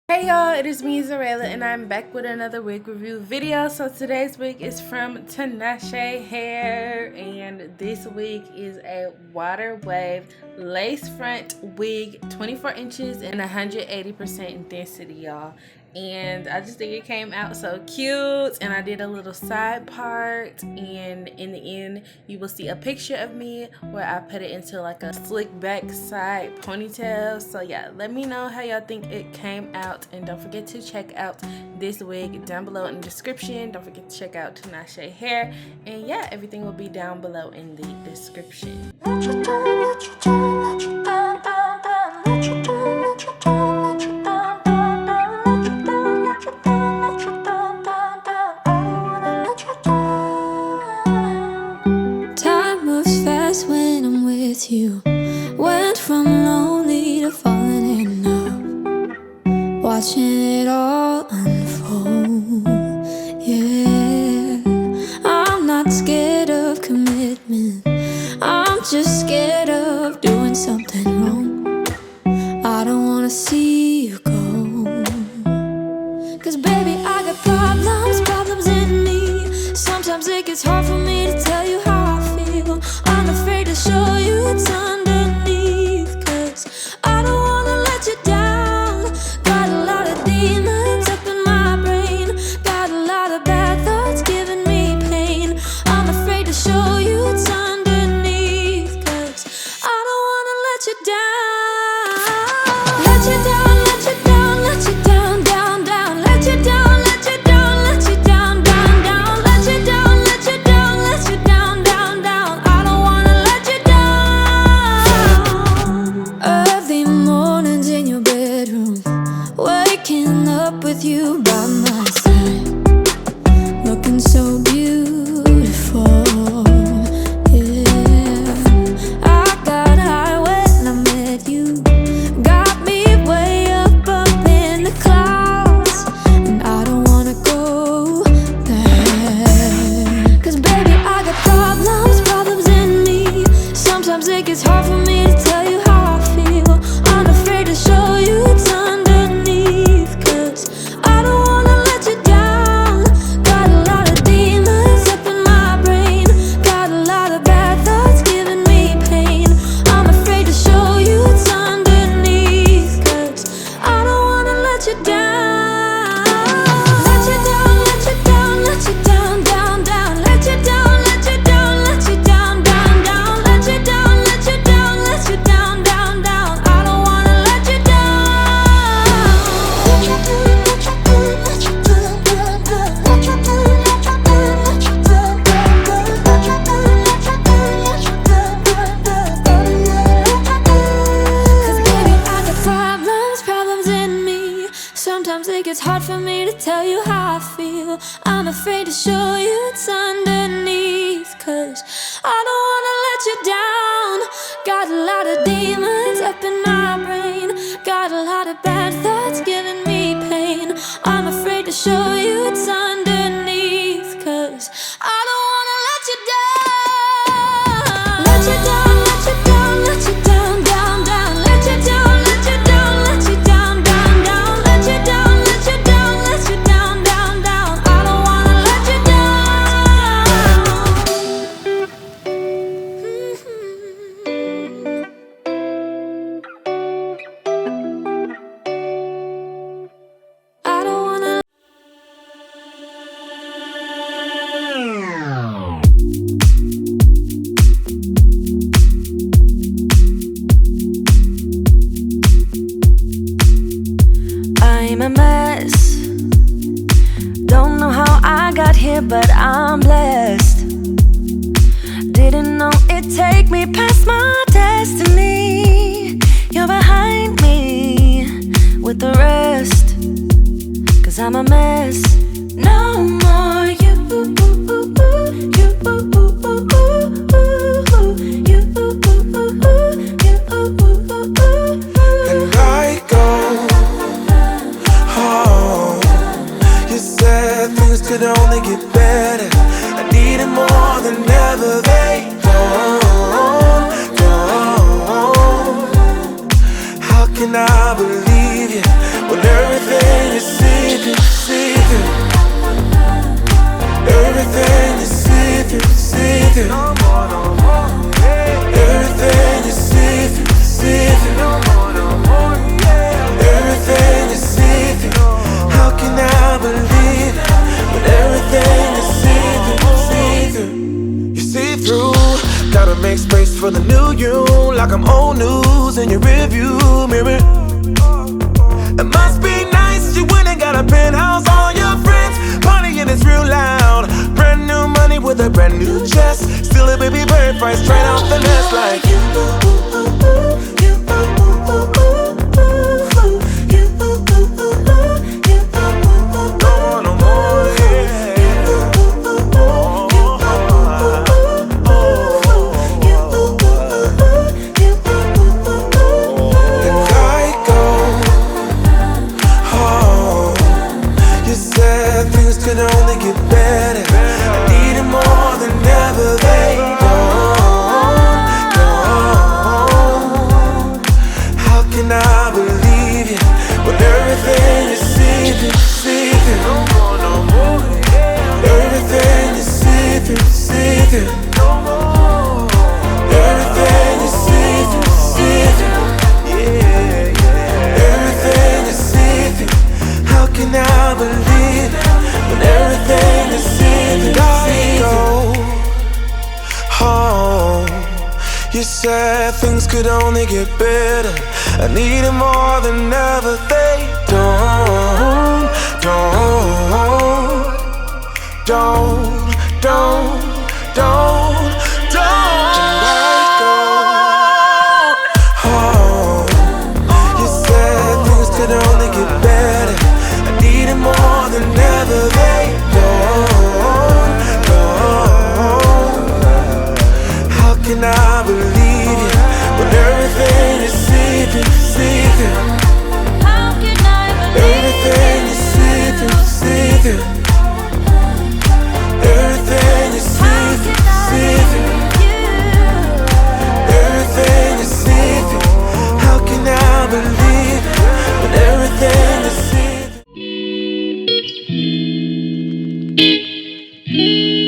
Hey y'all, it is me, Xureila, and I'm back with another wig review video. So today's wig is from Tinashe Hair, and this wig is a water wave lace front wig, 24 inches and 180% density, y'all. And I just think it came out so cute, and I did a little side part, and in the end you will see a picture of me where I put it into like a slick back side ponytail. So yeah, let me know how y'all think it came out, and don't forget to check out this wig down below in the description. Don't forget to check out Tinashe Hair, and yeah, everything will be down below in the description. When I'm with you, went from lonely to falling in love, watching it all unfold. Yeah, I'm not scared of commitment, I'm just scared of doing something wrong. I don't wanna see you go, 'cause baby, I got problems in me. Sometimes it gets hard for me to tell you how I feel. I'm afraid to show you what's underneath, 'cause I don't wanna let you down. Got a lot of demons up in my brain, got a lot of bad thoughts giving me pain. I'm afraid to show you what's underneath, 'cause I don't wanna let you down. Let you down, let you down, let you down, down, down. Let you down, let you down, let you down, down, down. Let you down, let you down, let you down, down, down. I don't wanna let you down. Early mornings in your bedroom, waking up with you by my side, looking so beautiful. Yeah, I got high when I met you, got me way up in the clouds, and I don't wanna go there, 'cause baby, I got problems in me. Sometimes it gets hard for me to tell you how I feel. I'm afraid to show you what's underneath, 'cause I don't wanna let you down. Got a lot of demons up in my brain, got a lot of bad thoughts giving me pain. I'm afraid to show you what's underneath, 'cause I don't wanna let you down. Let you down, let you down, let you down, down, down. Let you down, let you down, let you down, down, down. Let you down, let you down, let you down, down, down. I don't wanna let you down. Let you down, let you down, let you down, down, down. Let you down, let you down, let you down, down, down. Let you down, let you down, let you down, down, down. I don't wanna let you down. 'Cause baby, I got problems in me. Sometimes it gets hard for me to tell you how I feel. I'm afraid to show you what's underneath, 'cause I don't wanna let you down. Got a lot of demons up in my brain, got a lot of bad thoughts giving me pain. I'm afraid to show you what's underneath, 'cause I don't wanna let you down. Let you down, let you down, let you down, down, down. Let you down, let you down, let you down, down, down. Let you down, let you down, let you down, down, down. I don't wanna let you down. I don't wanna. I'm a mess. Don't know how I got here, but I'm blessed. Didn't know it'd take me past my destiny. You're behind me with the rest, 'cause I'm a mess. No more you, you, and I go home. You said things could only get better. I needed more than ever. They don't. No more, no more. Yeah. Everything you see through, see through. No more, no more. Yeah. Everything you see through. How can I believe it when everything is see through, see through? You see through. Gotta make space for the new you, like I'm old news in your rearview mirror. It must be nice you went and got a penthouse, all your friends partying is real loud. Brand new money with a brand new chest, still a baby bird right straight off the nest like you. Could only get better. I need it more than ever. They don't. How can I believe you when everything you see through, see through? No more, no more. Everything you see through, see through. No more. Everything you see through, see through. Yeah, yeah. Everything you see through. How can I believe it? Everything is seen through. Oh, you said things could only get better. I need it more than ever. They don't. Oh, you said things could only get better. I need it more than ever. They don't. How can I believe you when everything is see through, see through? How can I believe Everything you see through, see through. Everything you see through, see through. Everything you see through. How can I believe it when everything is see through?